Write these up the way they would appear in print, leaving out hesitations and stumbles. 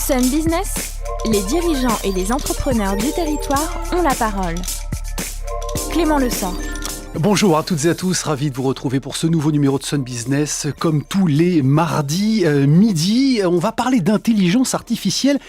Sun Business, les dirigeants et les entrepreneurs du territoire ont la parole. Clément Lessort. Bonjour à toutes et à tous, ravi de vous retrouver pour ce nouveau numéro de Sun Business. Comme tous les mardis midi, on va parler d'intelligence artificielle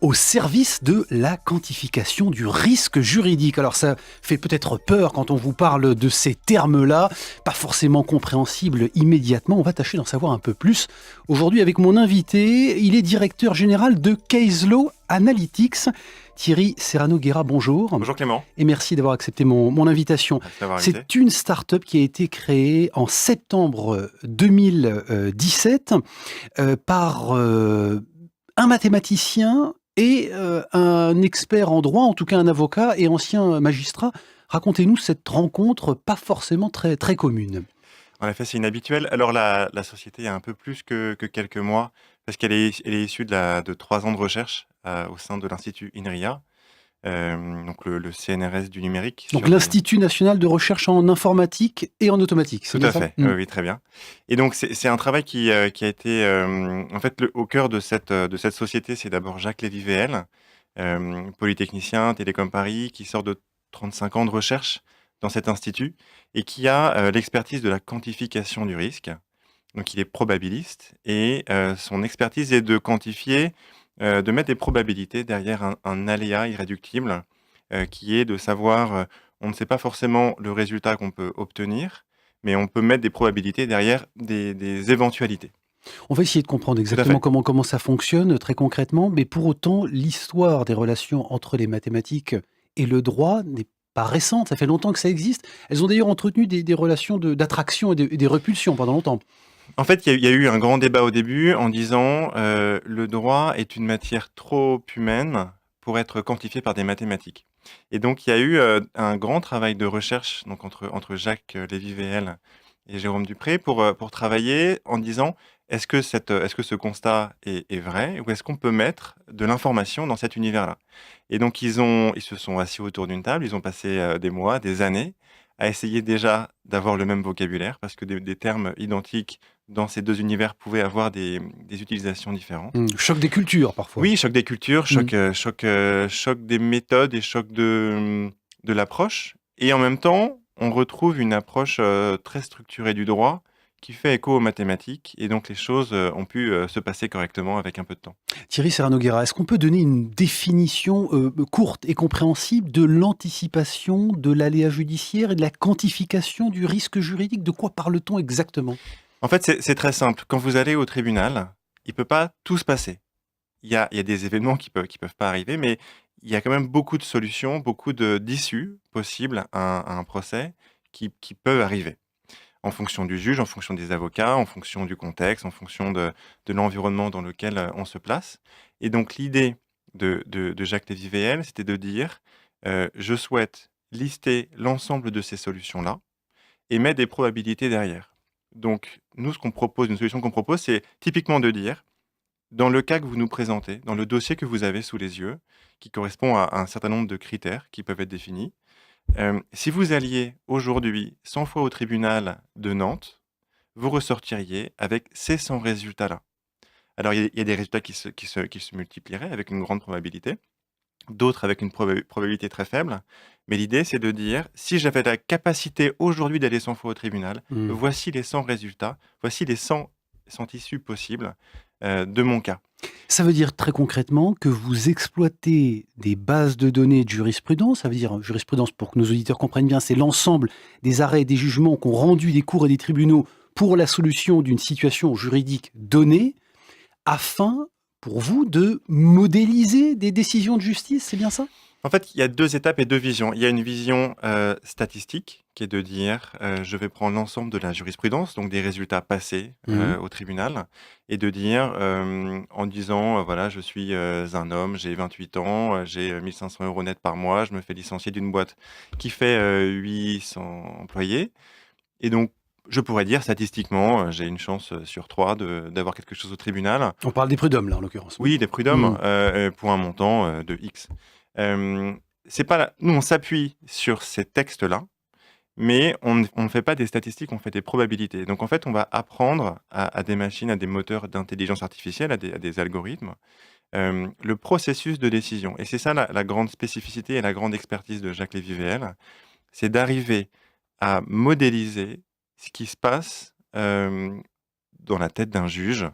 au service de la quantification du risque juridique. Alors ça fait peut-être peur quand on vous parle de ces termes-là, pas forcément compréhensibles immédiatement. On va tâcher d'en savoir un peu plus. Aujourd'hui avec mon invité, il est directeur général de Caselaw Analytics. Thierry Serrano-Guerra, bonjour. Bonjour Clément. Et merci d'avoir accepté mon invitation. C'est une start-up qui a été créée en septembre 2017 par un mathématicien et un expert en droit, en tout cas un avocat et ancien magistrat. Racontez-nous cette rencontre pas forcément très, très commune. En effet, c'est inhabituel. Alors la société a un peu plus que quelques mois, parce qu'elle est issue de 3 ans de recherche au sein de l'Institut INRIA, donc le CNRS du numérique. Donc l'Institut national de recherche en informatique et en automatique, c'est Tout bien à ça fait, oui, très bien. Et donc c'est un travail qui a été, en fait, au cœur de cette société, c'est d'abord Jacques Lévy-VL, polytechnicien, Télécom Paris, qui sort de 35 ans de recherche dans cet institut et qui a l'expertise de la quantification du risque. Donc il est probabiliste et son expertise est de quantifier, de mettre des probabilités derrière un aléa irréductible, qui est de savoir, on ne sait pas forcément le résultat qu'on peut obtenir, mais on peut mettre des probabilités derrière des éventualités. On va essayer de comprendre exactement comment ça fonctionne très concrètement, mais pour autant, l'histoire des relations entre les mathématiques et le droit n'est pas récente, ça fait longtemps que ça existe. Elles ont d'ailleurs entretenu des relations d'attraction et des répulsions pendant longtemps. En fait, il y a eu un grand débat au début en disant, le droit est une matière trop humaine pour être quantifiée par des mathématiques. Et donc il y a eu, un grand travail de recherche donc entre Jacques Lévy-VL et Jérôme Dupré pour travailler en disant: «Est-ce que ce constat est vrai ou est-ce qu'on peut mettre de l'information dans cet univers-là?» Et donc ils se sont assis autour d'une table, ils ont passé, des mois, des années à essayer déjà d'avoir le même vocabulaire parce que des termes identiques dans ces 2 univers pouvaient avoir des utilisations différentes. Choc des cultures parfois. Oui, choc des cultures, choc des méthodes et choc de l'approche. Et en même temps, on retrouve une approche très structurée du droit qui fait écho aux mathématiques. Et donc les choses ont pu se passer correctement avec un peu de temps. Thierry Serrano-Guerra, est-ce qu'on peut donner une définition courte et compréhensible de l'anticipation de l'aléa judiciaire et de la quantification du risque juridique? De quoi parle-t-on exactement? En fait, c'est très simple. Quand vous allez au tribunal, il ne peut pas tout se passer. Il y a des événements qui peuvent pas arriver, mais il y a quand même beaucoup de solutions, beaucoup d'issues possibles à un procès qui peuvent arriver. En fonction du juge, en fonction des avocats, en fonction du contexte, en fonction de l'environnement dans lequel on se place. Et donc l'idée de Jacques Lévy-VL, c'était de dire, je souhaite lister l'ensemble de ces solutions-là et mettre des probabilités derrière. Donc nous, une solution qu'on propose, c'est typiquement de dire, dans le cas que vous nous présentez, dans le dossier que vous avez sous les yeux, qui correspond à un certain nombre de critères qui peuvent être définis, si vous alliez aujourd'hui 100 fois au tribunal de Nantes, vous ressortiriez avec ces 100 résultats-là. Alors il y a des résultats qui se multiplieraient avec une grande probabilité, d'autres avec une probabilité très faible, mais l'idée c'est de dire, si j'avais la capacité aujourd'hui d'aller 100 fois au tribunal, voici les 100 résultats, voici les 100 issues possibles de mon cas. Ça veut dire très concrètement que vous exploitez des bases de données de jurisprudence. Ça veut dire, jurisprudence, pour que nos auditeurs comprennent bien, c'est l'ensemble des arrêts et des jugements qu'ont rendus des cours et des tribunaux pour la solution d'une situation juridique donnée, afin, pour vous, de modéliser des décisions de justice, c'est bien ça? En fait, il y a 2 étapes et 2 visions. Il y a une vision statistique qui est de dire, je vais prendre l'ensemble de la jurisprudence, donc des résultats passés au tribunal, et de dire, en disant, voilà, je suis un homme, j'ai 28 ans, j'ai 1 500 € net par mois, je me fais licencier d'une boîte qui fait 800 employés. Et donc, je pourrais dire statistiquement, j'ai une chance sur 3 d'avoir quelque chose au tribunal. On parle des prud'hommes, là, en l'occurrence. Oui, des prud'hommes, pour un montant de X. C'est pas nous, on s'appuie sur ces textes-là, mais on ne fait pas des statistiques, on fait des probabilités. Donc en fait, on va apprendre à des machines, à des moteurs d'intelligence artificielle, à des algorithmes, le processus de décision. Et c'est ça la grande spécificité et la grande expertise de Jacques Lévy-VL, c'est d'arriver à modéliser ce qui se passe dans la tête d'un juge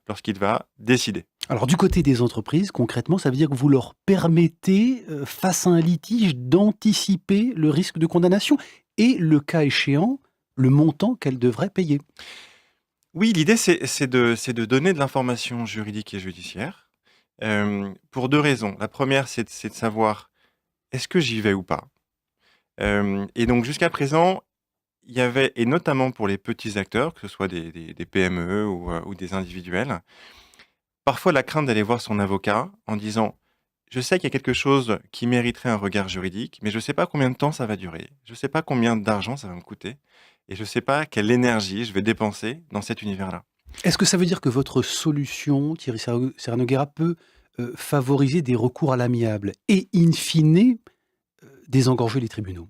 lorsqu'il va décider. Alors du côté des entreprises, concrètement, ça veut dire que vous leur permettez, face à un litige, d'anticiper le risque de condamnation et, le cas échéant, le montant qu'elles devraient payer. Oui, l'idée, c'est de donner de l'information juridique et judiciaire pour deux raisons. La première, c'est de savoir est-ce que j'y vais ou pas. Et donc jusqu'à présent, il y avait, et notamment pour les petits acteurs, que ce soit des PME ou des individuels, parfois la crainte d'aller voir son avocat en disant je sais qu'il y a quelque chose qui mériterait un regard juridique, mais je ne sais pas combien de temps ça va durer, je ne sais pas combien d'argent ça va me coûter, et je ne sais pas quelle énergie je vais dépenser dans cet univers-là. Est-ce que ça veut dire que votre solution, Thierry Serra-Noguera, peut favoriser des recours à l'amiable et, in fine, désengorger les tribunaux?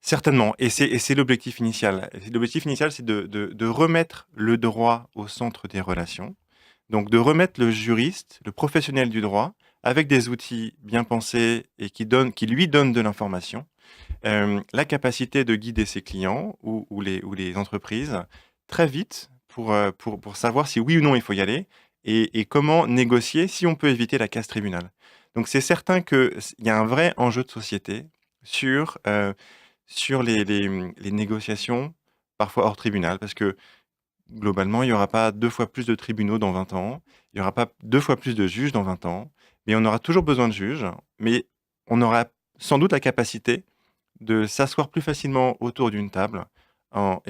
Certainement, et c'est l'objectif initial. L'objectif initial, c'est de remettre le droit au centre des relations, donc de remettre le juriste, le professionnel du droit, avec des outils bien pensés et qui lui donnent de l'information, la capacité de guider ses clients ou les entreprises très vite pour savoir si oui ou non il faut y aller et comment négocier si on peut éviter la casse tribunal. Donc c'est certain qu'il y a un vrai enjeu de société sur les négociations, parfois hors tribunal, parce que globalement, il n'y aura pas 2 fois plus de tribunaux dans 20 ans, il n'y aura pas 2 fois plus de juges dans 20 ans, mais on aura toujours besoin de juges, mais on aura sans doute la capacité de s'asseoir plus facilement autour d'une table en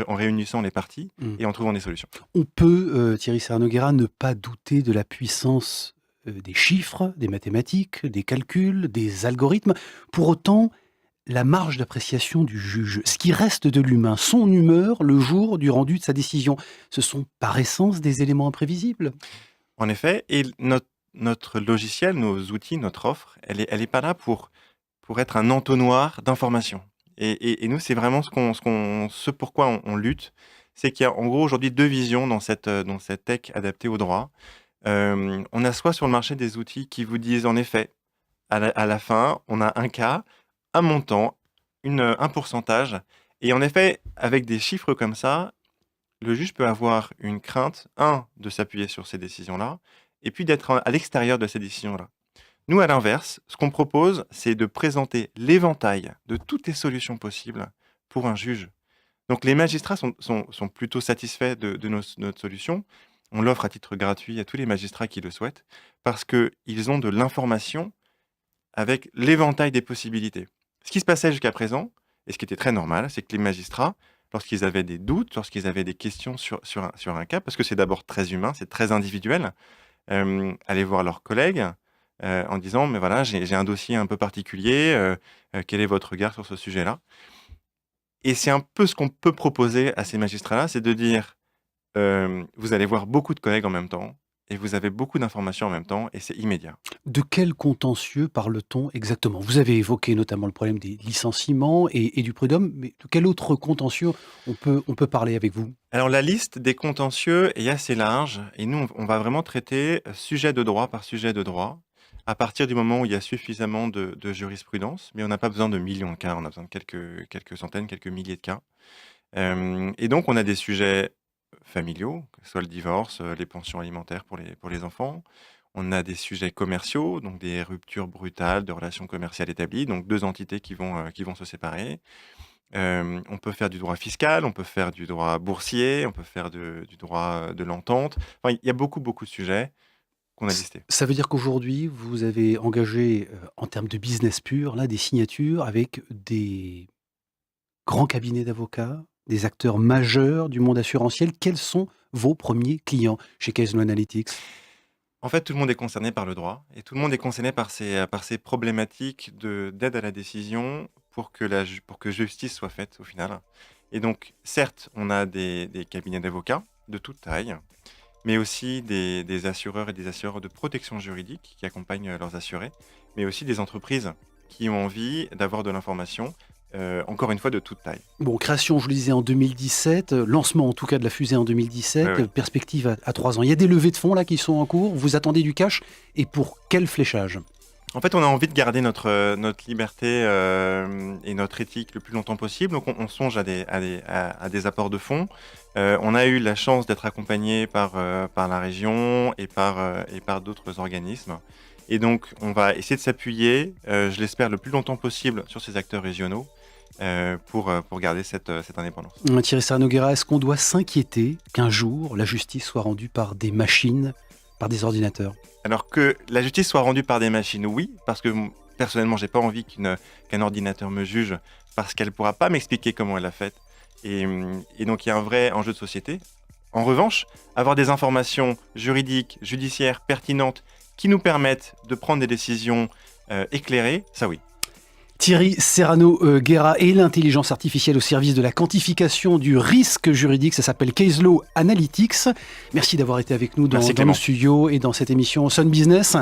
réunissant les parties Mmh. et en trouvant des solutions. On peut, Thierry Serra-Noguera, ne pas douter de la puissance, des chiffres, des mathématiques, des calculs, des algorithmes. Pour autant, la marge d'appréciation du juge, ce qui reste de l'humain, son humeur le jour du rendu de sa décision, ce sont par essence des éléments imprévisibles. En effet, et notre logiciel, nos outils, notre offre, elle est pas là pour être un entonnoir d'informations. Et nous, c'est vraiment ce pourquoi on lutte, c'est qu'il y a en gros aujourd'hui 2 visions dans cette tech adaptée au droit. On a soit sur le marché des outils qui vous disent en effet, à la fin, on a un cas, un montant, un pourcentage, et en effet, avec des chiffres comme ça, le juge peut avoir une crainte, de s'appuyer sur ces décisions-là, et puis d'être à l'extérieur de ces décisions-là. Nous, à l'inverse, ce qu'on propose, c'est de présenter l'éventail de toutes les solutions possibles pour un juge. Donc les magistrats sont plutôt satisfaits de notre solution. On l'offre à titre gratuit à tous les magistrats qui le souhaitent, parce qu'ils ont de l'information avec l'éventail des possibilités. Ce qui se passait jusqu'à présent, et ce qui était très normal, c'est que les magistrats, lorsqu'ils avaient des doutes, lorsqu'ils avaient des questions sur un cas, parce que c'est d'abord très humain, c'est très individuel, allaient voir leurs collègues en disant mais voilà, j'ai un dossier un peu particulier, quel est votre regard sur ce sujet-là? Et c'est un peu ce qu'on peut proposer à ces magistrats-là, c'est de dire vous allez voir beaucoup de collègues en même temps et vous avez beaucoup d'informations en même temps et c'est immédiat. De quel contentieux parle-t-on exactement? Vous avez évoqué notamment le problème des licenciements et du prud'homme, mais de quel autre contentieux on peut parler avec vous? Alors la liste des contentieux est assez large et nous on va vraiment traiter sujet de droit par sujet de droit, à partir du moment où il y a suffisamment de jurisprudence, mais on n'a pas besoin de millions de cas, on a besoin de quelques centaines, quelques milliers de cas. Et donc on a des sujets familiaux, que ce soit le divorce, les pensions alimentaires pour les enfants. On a des sujets commerciaux, donc des ruptures brutales de relations commerciales établies, donc 2 entités qui vont se séparer. On peut faire du droit fiscal, on peut faire du droit boursier, on peut faire du droit, de l'entente. Enfin, il y a beaucoup, beaucoup de sujets qu'on a listés. Ça veut dire qu'aujourd'hui, vous avez engagé, en termes de business pur, là, des signatures avec des grands cabinets d'avocats, des acteurs majeurs du monde assurantiel. Quels sont vos premiers clients chez Casino Analytics? En fait, tout le monde est concerné par le droit et tout le monde est concerné par ces problématiques d'aide à la décision pour que justice soit faite au final. Et donc, certes, on a des cabinets d'avocats de toute taille, mais aussi des assureurs et des assureurs de protection juridique qui accompagnent leurs assurés, mais aussi des entreprises qui ont envie d'avoir de l'information encore une fois de toute taille. Bon, création, je vous le disais, en 2017, lancement en tout cas de la fusée en 2017, Ouais. perspective à 3 ans. Il y a des levées de fonds là qui sont en cours, vous attendez du cash, et pour quel fléchage? En fait, on a envie de garder notre liberté et notre éthique le plus longtemps possible. Donc, on songe à des apports de fonds. On a eu la chance d'être accompagné par la région et par d'autres organismes. Et donc, on va essayer de s'appuyer, je l'espère, le plus longtemps possible sur ces acteurs régionaux pour garder cette indépendance. Thierry Serra-Noguera, est-ce qu'on doit s'inquiéter qu'un jour la justice soit rendue par des machines, par des ordinateurs? Alors que la justice soit rendue par des machines, oui, parce que personnellement, j'ai pas envie qu'un ordinateur me juge parce qu'elle pourra pas m'expliquer comment elle l'a fait. Et donc, il y a un vrai enjeu de société. En revanche, avoir des informations juridiques, judiciaires, pertinentes, qui nous permettent de prendre des décisions éclairées, ça oui. Thierry Serra-Noguera et l'intelligence artificielle au service de la quantification du risque juridique, ça s'appelle Case Law Analytics. Merci d'avoir été avec nous dans nos studios et dans cette émission Sun Business.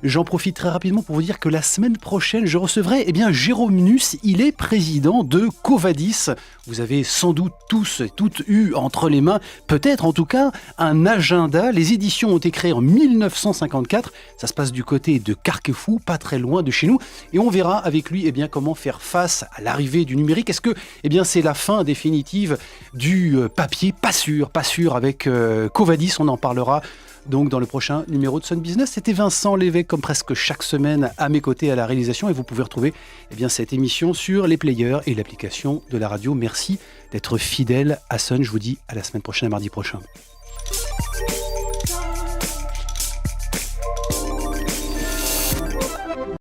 J'en profite très rapidement pour vous dire que la semaine prochaine, je recevrai Jérôme Nuss. Il est président de Covadis. Vous avez sans doute tous et toutes eu entre les mains, peut-être en tout cas, un agenda. Les éditions ont été créées en 1954. Ça se passe du côté de Carquefou, pas très loin de chez nous. Et on verra avec lui comment faire face à l'arrivée du numérique. Est-ce que c'est la fin définitive du papier? Pas sûr avec Covadis. On en parlera donc dans le prochain numéro de Sun Business. C'était Vincent Lévesque, comme presque chaque semaine, à mes côtés à la réalisation. Et vous pouvez retrouver cette émission sur les players et l'application de la radio. Merci d'être fidèle à Sun. Je vous dis à la semaine prochaine, à mardi prochain.